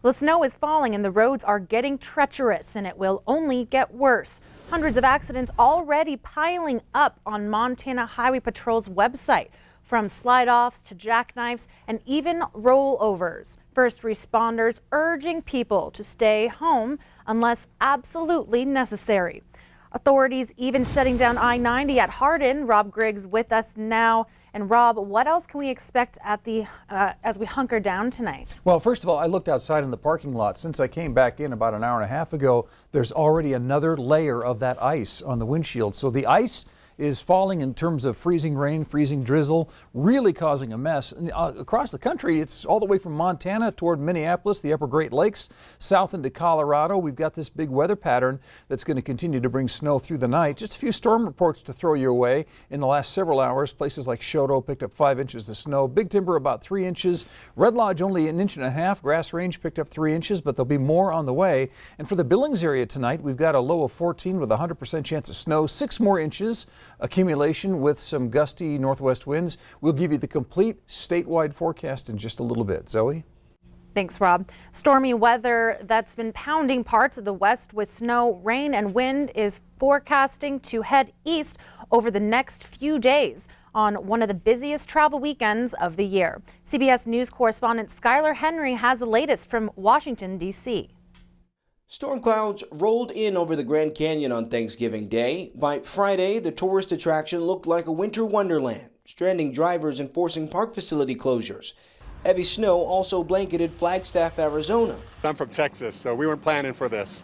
The snow is falling and the roads are getting treacherous, and it will only get worse. Hundreds of accidents already piling up on Montana Highway Patrol's website, from slide-offs to jackknives and even rollovers. First responders urging people to stay home unless absolutely necessary. Authorities even shutting down I-90 at Hardin. Rob Griggs with us now. And Rob, what else can we expect at as we hunker down tonight? Well, first of all, I looked outside in the parking lot. Since I came back in about an hour and a half ago, there's already another layer of that ice on the windshield. So the ice is falling in terms of freezing rain, freezing drizzle, really causing a mess. And, across the country, it's all the way from Montana toward Minneapolis, the upper Great Lakes, south into Colorado. We've got this big weather pattern that's going to continue to bring snow through the night. Just a few storm reports to throw your way in the last several hours. Places like Choteau picked up 5 inches of snow. Big Timber about 3 inches. Red Lodge only 1.5 inches. Grass Range picked up 3 inches, but there'll be more on the way. And for the Billings area tonight, we've got a low of 14 with a 100% chance of snow. 6 more inches accumulation with some gusty northwest winds. We'll give you the complete statewide forecast in just a little bit. Zoe? Thanks, Rob. Stormy weather that's been pounding parts of the west with snow, rain, and wind is forecasting to head east over the next few days on one of the busiest travel weekends of the year. CBS News correspondent Skylar Henry has the latest from Washington, D.C. Storm clouds rolled in over the Grand Canyon on Thanksgiving Day. By Friday, the tourist attraction looked like a winter wonderland, stranding drivers and forcing park facility closures. Heavy snow also blanketed Flagstaff, Arizona. I'm from Texas, so we weren't planning for this.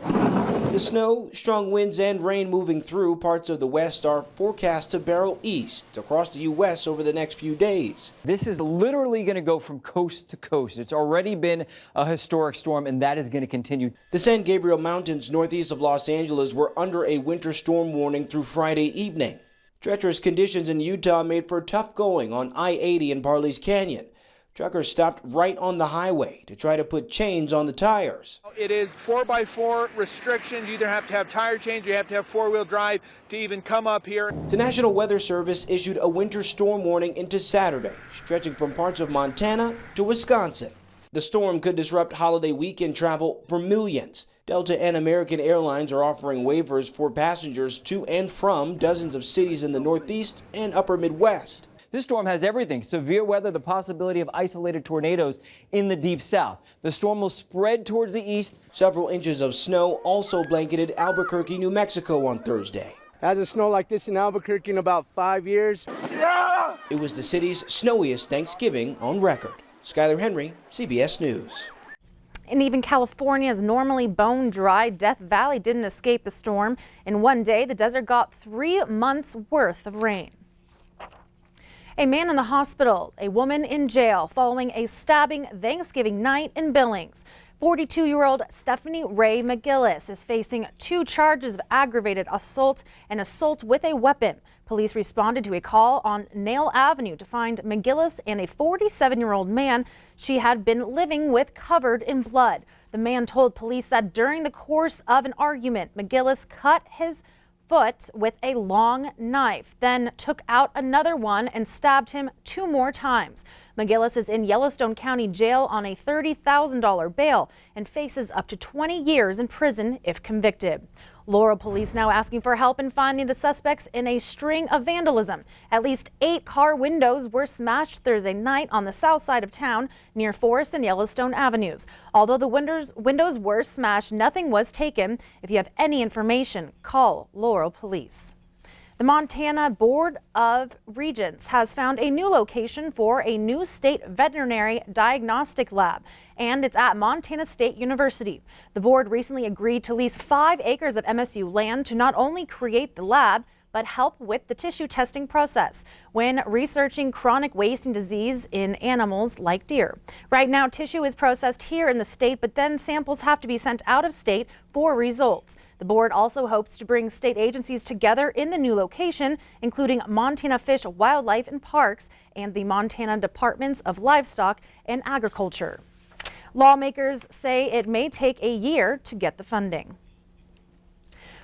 The snow, strong winds, and rain moving through parts of the west are forecast to barrel east across the U.S. over the next few days. This is literally going to go from coast to coast. It's already been a historic storm, and that is going to continue. The San Gabriel Mountains northeast of Los Angeles were under a winter storm warning through Friday evening. Treacherous conditions in Utah made for tough going on I-80 in Parley's Canyon. Truckers stopped right on the highway to try to put chains on the tires. It is 4x4 restrictions. You either have to have tire change or you have to have four-wheel drive to even come up here. The National Weather Service issued a winter storm warning into Saturday, stretching from parts of Montana to Wisconsin. The storm could disrupt holiday weekend travel for millions. Delta and American Airlines are offering waivers for passengers to and from dozens of cities in the Northeast and Upper Midwest. This storm has everything: severe weather, the possibility of isolated tornadoes in the deep south. The storm will spread towards the east. Several inches of snow also blanketed Albuquerque, New Mexico on Thursday. Hasn't snowed like this in Albuquerque in about 5 years. Yeah! It was the city's snowiest Thanksgiving on record. Skylar Henry, CBS News. And even California's normally bone dry Death Valley didn't escape the storm. In one day, the desert got 3 months worth of rain. A man in the hospital, a woman in jail following a stabbing Thanksgiving night in Billings. 42-year-old Stephanie Ray McGillis is facing 2 charges of aggravated assault and assault with a weapon. Police responded to a call on Nail Avenue to find McGillis and a 47-year-old man she had been living with covered in blood. The man told police that during the course of an argument, McGillis cut his foot with a long knife, then took out another one and stabbed him 2 more times. McGillis is in Yellowstone County Jail on a $30,000 bail and faces up to 20 years in prison if convicted. Laurel police now asking for help in finding the suspects in a string of vandalism. At least 8 car windows were smashed Thursday night on the south side of town near Forest and Yellowstone Avenues. Although the windows were smashed, nothing was taken. If you have any information, call Laurel police. The Montana Board of Regents has found a new location for a new state veterinary diagnostic lab, and it's at Montana State University. The board recently agreed to lease 5 acres of MSU land to not only create the lab, but help with the tissue testing process when researching chronic wasting disease in animals like deer. Right now, tissue is processed here in the state, but then samples have to be sent out of state for results. The board also hopes to bring state agencies together in the new location, including Montana Fish, Wildlife and Parks and the Montana Departments of Livestock and Agriculture. Lawmakers say it may take a year to get the funding.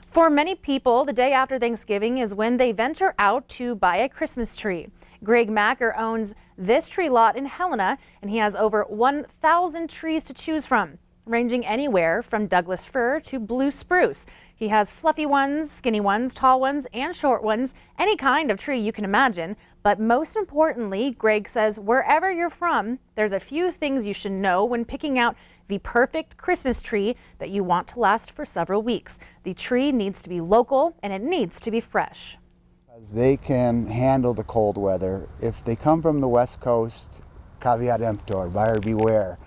For many people, the day after Thanksgiving is when they venture out to buy a Christmas tree. Greg Macker owns this tree lot in Helena, and he has over 1,000 trees to choose from. ranging anywhere from Douglas fir to blue spruce. He has fluffy ones, skinny ones, tall ones, and short ones, any kind of tree you can imagine. But most importantly, Greg says wherever you're from, there's a few things you should know when picking out the perfect Christmas tree that you want to last for several weeks. The tree needs to be local and it needs to be fresh. They can handle the cold weather. If they come from the West Coast, caveat emptor, buyer beware.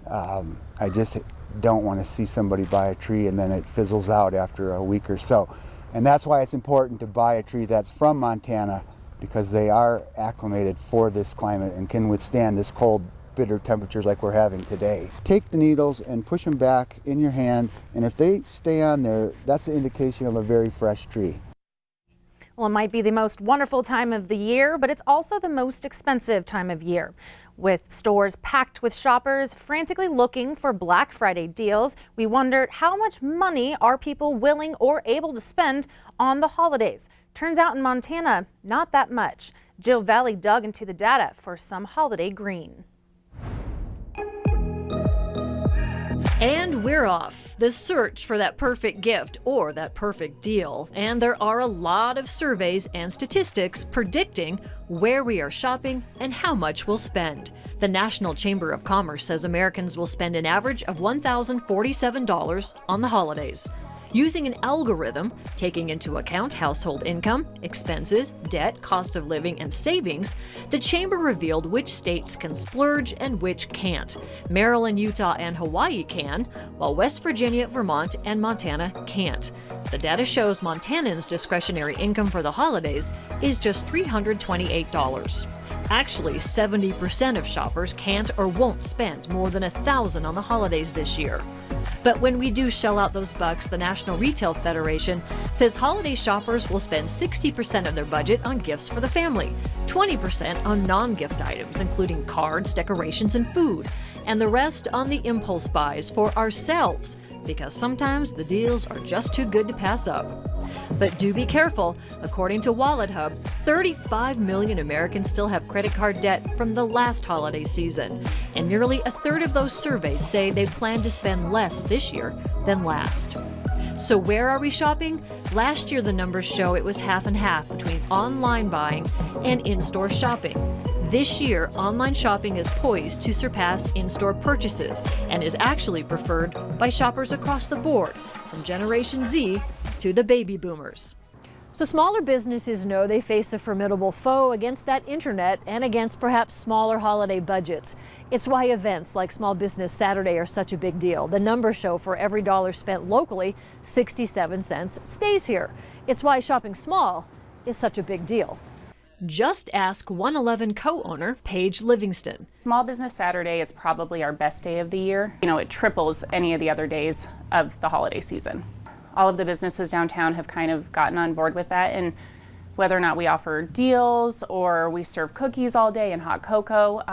I just don't want to see somebody buy a tree and then it fizzles out after a week or so. And that's why it's important to buy a tree that's from Montana, because they are acclimated for this climate and can withstand this cold, bitter temperatures like we're having today. Take the needles and push them back in your hand, and if they stay on there, that's an indication of a very fresh tree. Well, it might be the most wonderful time of the year, but it's also the most expensive time of year. With stores packed with shoppers frantically looking for Black Friday deals, we wondered how much money are people willing or able to spend on the holidays? Turns out in Montana, not that much. Jill Valley dug into the data for some holiday green. And we're off. The search for that perfect gift or that perfect deal. And there are a lot of surveys and statistics predicting where we are shopping and how much we'll spend. The National Chamber of Commerce says Americans will spend an average of $1,047 on the holidays. Using an algorithm, taking into account household income, expenses, debt, cost of living, and savings, the Chamber revealed which states can splurge and which can't. Maryland, Utah, and Hawaii can, while West Virginia, Vermont, and Montana can't. The data shows Montanans' discretionary income for the holidays is just $328. Actually, 70% of shoppers can't or won't spend more than $1,000 on the holidays this year. But when we do shell out those bucks, the National Retail Federation says holiday shoppers will spend 60% of their budget on gifts for the family, 20% on non-gift items, including cards, decorations, and food, and the rest on the impulse buys for ourselves, because sometimes the deals are just too good to pass up. But do be careful. According to Wallet Hub, 35 million Americans still have credit card debt from the last holiday season, and nearly a third of those surveyed say they plan to spend less this year than last. So where are we shopping? Last year the numbers show it was half and half between online buying and in-store shopping. This year, online shopping is poised to surpass in-store purchases and is actually preferred by shoppers across the board, from Generation Z to the baby boomers. So smaller businesses know they face a formidable foe against that internet and against perhaps smaller holiday budgets. It's why events like Small Business Saturday are such a big deal. The numbers show for every dollar spent locally, 67 cents stays here. It's why shopping small is such a big deal. Just ask 111 co-owner Paige Livingston. Small Business Saturday is probably our best day of the year. You know, it triples any of the other days of the holiday season. All of the businesses downtown have kind of gotten on board with that, and whether or not we offer deals or we serve cookies all day and hot cocoa,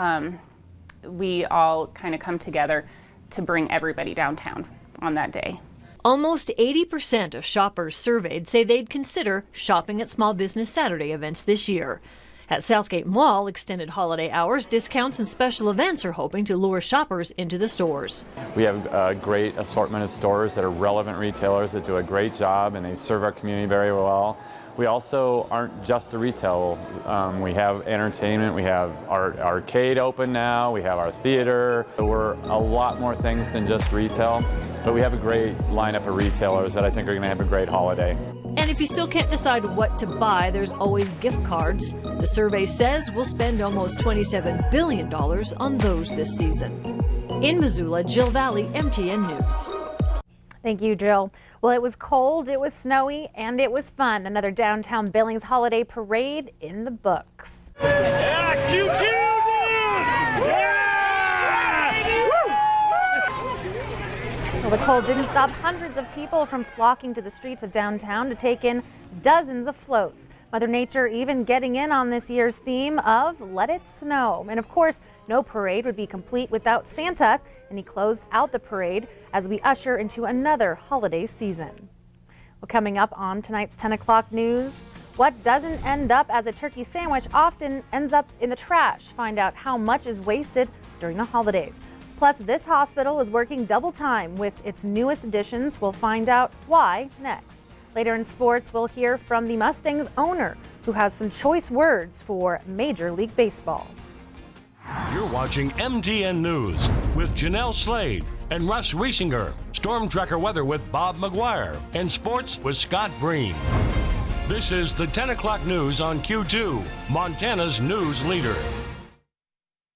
we all kind of come together to bring everybody downtown on that day. Almost 80% of shoppers surveyed say they'd consider shopping at Small Business Saturday events this year. At Southgate Mall, extended holiday hours, discounts, and special events are hoping to lure shoppers into the stores. We have a great assortment of stores that are relevant retailers that do a great job and they serve our community very well. We also aren't just a retail. We have entertainment, we have our arcade open now, we have our theater. We're a lot more things than just retail, but we have a great lineup of retailers that I think are going to have a great holiday. And if you still can't decide what to buy, there's always gift cards. The survey says we'll spend almost $27 billion on those this season. In Missoula, Jill Valley, MTN News. Thank you, Jill. Well, it was cold, it was snowy, and it was fun. Another downtown Billings holiday parade in the books. Yeah, Q2, dude! Yeah! Well, the cold didn't stop hundreds of people from flocking to the streets of downtown to take in dozens of floats. Mother Nature even getting in on this year's theme of Let It Snow. And of course, no parade would be complete without Santa, and he closed out the parade as we usher into another holiday season. Well, coming up on tonight's 10 o'clock news, what doesn't end up as a turkey sandwich often ends up in the trash. Find out how much is wasted during the holidays. Plus, this hospital is working double time with its newest additions. We'll find out why next. Later in sports, we'll hear from the Mustangs owner, who has some choice words for Major League Baseball. You're watching MTN News with Janelle Slade and Russ Riesinger, Storm Tracker weather with Bob McGuire, and sports with Scott Breen. This is the 10 o'clock news on Q2, Montana's news leader.